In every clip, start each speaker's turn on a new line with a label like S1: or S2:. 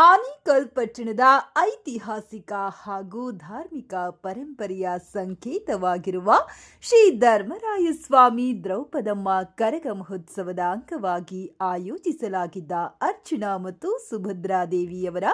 S1: ಆನೇಕಲ್ ಪಟ್ಟಣದ ಐತಿಹಾಸಿಕ ಹಾಗೂ ಧಾರ್ಮಿಕ ಪರಂಪರೆಯ ಸಂಕೇತವಾಗಿರುವ ಶ್ರೀ ಧರ್ಮರಾಯಸ್ವಾಮಿ ದ್ರೌಪದಮ್ಮ ಕರಗ ಮಹೋತ್ಸವದ ಅಂಗವಾಗಿ ಆಯೋಜಿಸಲಾಗಿದ್ದ ಅರ್ಚನಾ ಮತ್ತು ಸುಭದ್ರಾ ದೇವಿಯವರ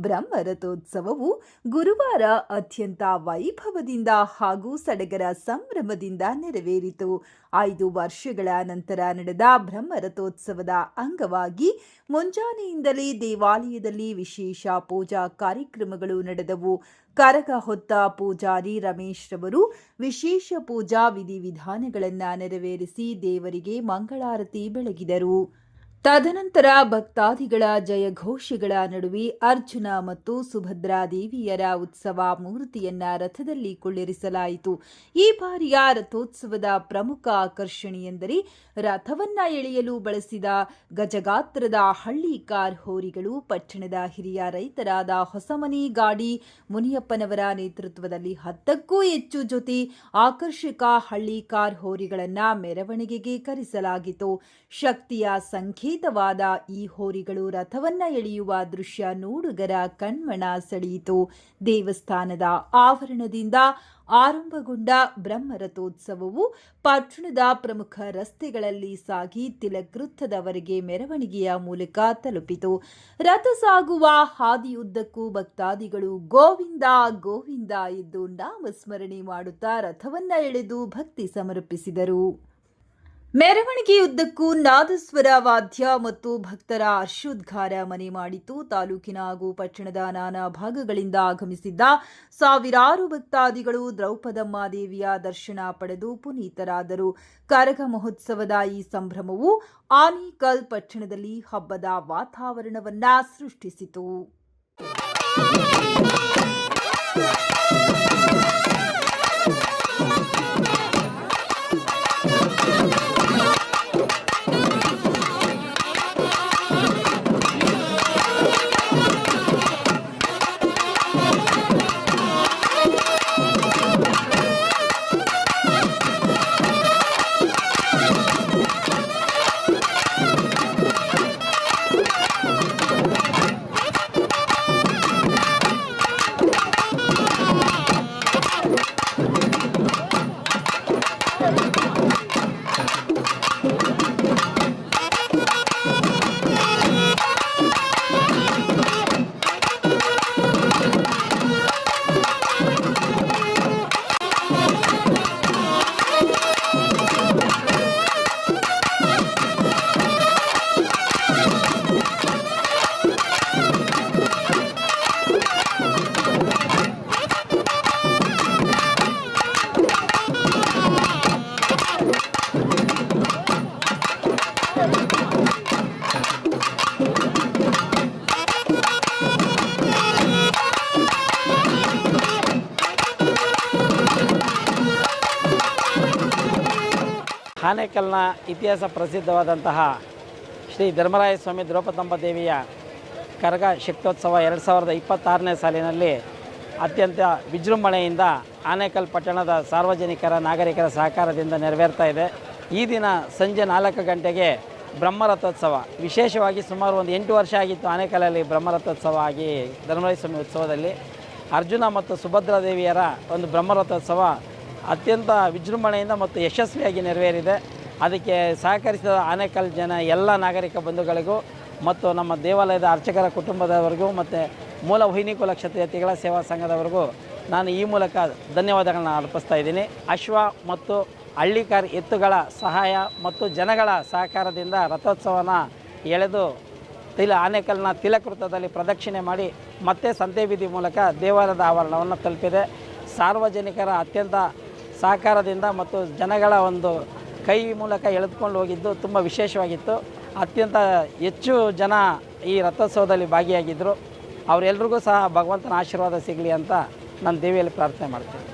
S1: ಬ್ರಹ್ಮರಥೋತ್ಸವವು ಗುರುವಾರ ಅತ್ಯಂತ ವೈಭವದಿಂದ ಹಾಗೂ ಸಡಗರ ಸಂಭ್ರಮದಿಂದ ನೆರವೇರಿತು. 5 ವರ್ಷಗಳ ನಂತರ ನಡೆದ ಬ್ರಹ್ಮರಥೋತ್ಸವದ ಅಂಗವಾಗಿ ಮುಂಜಾನೆಯಿಂದಲೇ ದೇವಾಲಯದಲ್ಲಿ ವಿಶೇಷ ಪೂಜಾ ಕಾರ್ಯಕ್ರಮಗಳು ನಡೆದವು. ಕರಗ ಹೊತ್ತ ಪೂಜಾರಿ ರಮೇಶ್ ರವರು ವಿಶೇಷ ಪೂಜಾ ವಿಧಿವಿಧಾನಗಳನ್ನು ನೆರವೇರಿಸಿ ದೇವರಿಗೆ ಮಂಗಳಾರತಿ ಬೆಳಗಿದರು. ತದನಂತರ ಭಕ್ತಾದಿಗಳ ಜಯಘೋಷಗಳ ನಡುವೆ ಅರ್ಜುನ ಮತ್ತು ಸುಭದ್ರಾ ದೇವಿಯರ ಉತ್ಸವ ಮೂರ್ತಿಯನ್ನ ರಥದಲ್ಲಿ ಕುಳ್ಳಿರಿಸಲಾಯಿತು. ಈ ಬಾರಿಯ ರಥೋತ್ಸವದ ಪ್ರಮುಖ ಆಕರ್ಷಣೆಯೆಂದರೆ ರಥವನ್ನ ಎಳೆಯಲು ಬಳಸಿದ ಗಜಗಾತ್ರದ ಹಳ್ಳಿ ಕಾರ್ ಹೋರಿಗಳು. ಪಟ್ಟಣದ ಹಿರಿಯ ರೈತರಾದ ಹೊಸಮನಿ ಗಾಡಿ ಮುನಿಯಪ್ಪನವರ ನೇತೃತ್ವದಲ್ಲಿ 10ಕ್ಕೂ ಹೆಚ್ಚು ಜೊತೆ ಆಕರ್ಷಕ ಹಳ್ಳಿ ಕಾರ್ ಹೋರಿಗಳನ್ನ ಮೆರವಣಿಗೆಗೆ ಕರೆಸಲಾಗಿತ್ತು. ಶಕ್ತಿಯ ಸಂಕೇತವಾದ ಈ ಹೋರಿಗಳು ರಥವನ್ನ ಎಳೆಯುವ ದೃಶ್ಯ ನೋಡುಗರ ಕಣ್ಮನ ಸೆಳೆಯಿತು. ದೇವಸ್ಥಾನದ ಆವರಣದಿಂದ ಆರಂಭಗೊಂಡ ಬ್ರಹ್ಮರಥೋತ್ಸವವು ಪಟ್ಟಣದ ಪ್ರಮುಖ ರಸ್ತೆಗಳಲ್ಲಿ ಸಾಗಿ ತಿಲಕ್ ವೃತ್ತದವರೆಗೆ ಮೆರವಣಿಗೆಯ ಮೂಲಕ ತಲುಪಿತು. ರಥ ಸಾಗುವ ಹಾದಿಯುದ್ದಕ್ಕೂ ಭಕ್ತಾದಿಗಳು ಗೋವಿಂದ ಗೋವಿಂದ ಎಂದು ನಾಮಸ್ಮರಣೆ ಮಾಡುತ್ತಾ ರಥವನ್ನ ಎಳೆದು ಭಕ್ತಿ ಸಮರ್ಪಿಸಿದರು. ಮೆರವಣಿಗೆಯುದ್ದಕ್ಕೂ ನಾದಸ್ವರ ವಾದ್ಯ ಮತ್ತು ಭಕ್ತರ ಹರ್ಷೋದ್ಗಾರ ಮನೆ ಮಾಡಿತು. ತಾಲೂಕಿನ ಹಾಗೂ ಪಟ್ಟಣದ ನಾನಾ ಭಾಗಗಳಿಂದ ಆಗಮಿಸಿದ್ದ ಸಾವಿರಾರು ಭಕ್ತಾದಿಗಳು ದ್ರೌಪದಮ್ಮ ದೇವಿಯ ದರ್ಶನ ಪಡೆದು ಪುನೀತರಾದರು. ಕರಗ ಮಹೋತ್ಸವದ ಈ ಸಂಭ್ರಮವು ಆನೇಕಲ್ ಪಟ್ಟಣದಲ್ಲಿ ಹಬ್ಬದ ವಾತಾವರಣವನ್ನ ಸೃಷ್ಟಿಸಿತು.
S2: ಆನೇಕಲ್ನ ಇತಿಹಾಸ ಪ್ರಸಿದ್ಧವಾದಂತಹ ಶ್ರೀ ಧರ್ಮರಾಯಸ್ವಾಮಿ ದ್ರೌಪದಮ್ಮ ದೇವಿಯ ಕರಗ ಶಕ್ತ್ಯೋತ್ಸವ 2026ನೇ ಸಾಲಿನಲ್ಲಿ ಅತ್ಯಂತ ವಿಜೃಂಭಣೆಯಿಂದ ಆನೇಕಲ್ ಪಟ್ಟಣದ ಸಾರ್ವಜನಿಕರ ನಾಗರಿಕರ ಸಹಕಾರದಿಂದ ನೆರವೇರ್ತಾ ಇದೆ. ಈ ದಿನ ಸಂಜೆ 4 ಗಂಟೆಗೆ ಬ್ರಹ್ಮರಥೋತ್ಸವ ವಿಶೇಷವಾಗಿ ಸುಮಾರು ಒಂದು 8 ವರ್ಷ ಆಗಿತ್ತು ಆನೇಕಲಲ್ಲಿ ಬ್ರಹ್ಮರಥೋತ್ಸವ ಆಗಿ ಧರ್ಮರಾಯಸ್ವಾಮಿ ಉತ್ಸವದಲ್ಲಿ ಅರ್ಜುನ ಮತ್ತು ಸುಭದ್ರಾ ದೇವಿಯರ ಒಂದು ಬ್ರಹ್ಮರಥೋತ್ಸವ ಅತ್ಯಂತ ವಿಜೃಂಭಣೆಯಿಂದ ಮತ್ತು ಯಶಸ್ವಿಯಾಗಿ ನೆರವೇರಿದೆ. ಅದಕ್ಕೆ ಸಹಕರಿಸಿದ ಆನೇಕಲ್ ಜನ ಎಲ್ಲ ನಾಗರಿಕ ಬಂಧುಗಳಿಗೂ ಮತ್ತು ನಮ್ಮ ದೇವಾಲಯದ ಅರ್ಚಕರ ಕುಟುಂಬದವರಿಗೂ ಮತ್ತು ಮೂಲ ವೈನಿಕುಲ ಕ್ಷತ್ರಿಯತಿಗಳ ಸೇವಾ ಸಂಘದವರೆಗೂ ನಾನು ಈ ಮೂಲಕ ಧನ್ಯವಾದಗಳನ್ನ ಅರ್ಪಿಸ್ತಾ ಇದ್ದೀನಿ. ಅಶ್ವ ಮತ್ತು ಹಳ್ಳಿಕಾರ್ ಎತ್ತುಗಳ ಸಹಾಯ ಮತ್ತು ಜನಗಳ ಸಹಕಾರದಿಂದ ರಥೋತ್ಸವನ ಎಳೆದು ಆನೇಕಲ್ನ ತಿಲಕ್ ವೃತ್ತದಲ್ಲಿ ಪ್ರದಕ್ಷಿಣೆ ಮಾಡಿ ಮತ್ತೆ ಸಂತೆ ಬೀದಿ ಮೂಲಕ ದೇವಾಲಯದ ಆವರಣವನ್ನು ತಲುಪಿದೆ. ಸಾರ್ವಜನಿಕರ ಅತ್ಯಂತ ಸಹಕಾರದಿಂದ ಮತ್ತು ಜನಗಳ ಒಂದು ಕೈ ಮೂಲಕ ಎಳೆದುಕೊಂಡು ಹೋಗಿದ್ದು ತುಂಬ ವಿಶೇಷವಾಗಿತ್ತು. ಅತ್ಯಂತ ಹೆಚ್ಚು ಜನ ಈ ರಥೋತ್ಸವದಲ್ಲಿ ಭಾಗಿಯಾಗಿದ್ದರು. ಅವರೆಲ್ಲರಿಗೂ ಸಹ ಭಗವಂತನ ಆಶೀರ್ವಾದ ಸಿಗಲಿ ಅಂತ ನಾನು ದೇವಿಯಲ್ಲಿ ಪ್ರಾರ್ಥನೆ ಮಾಡ್ತೀನಿ.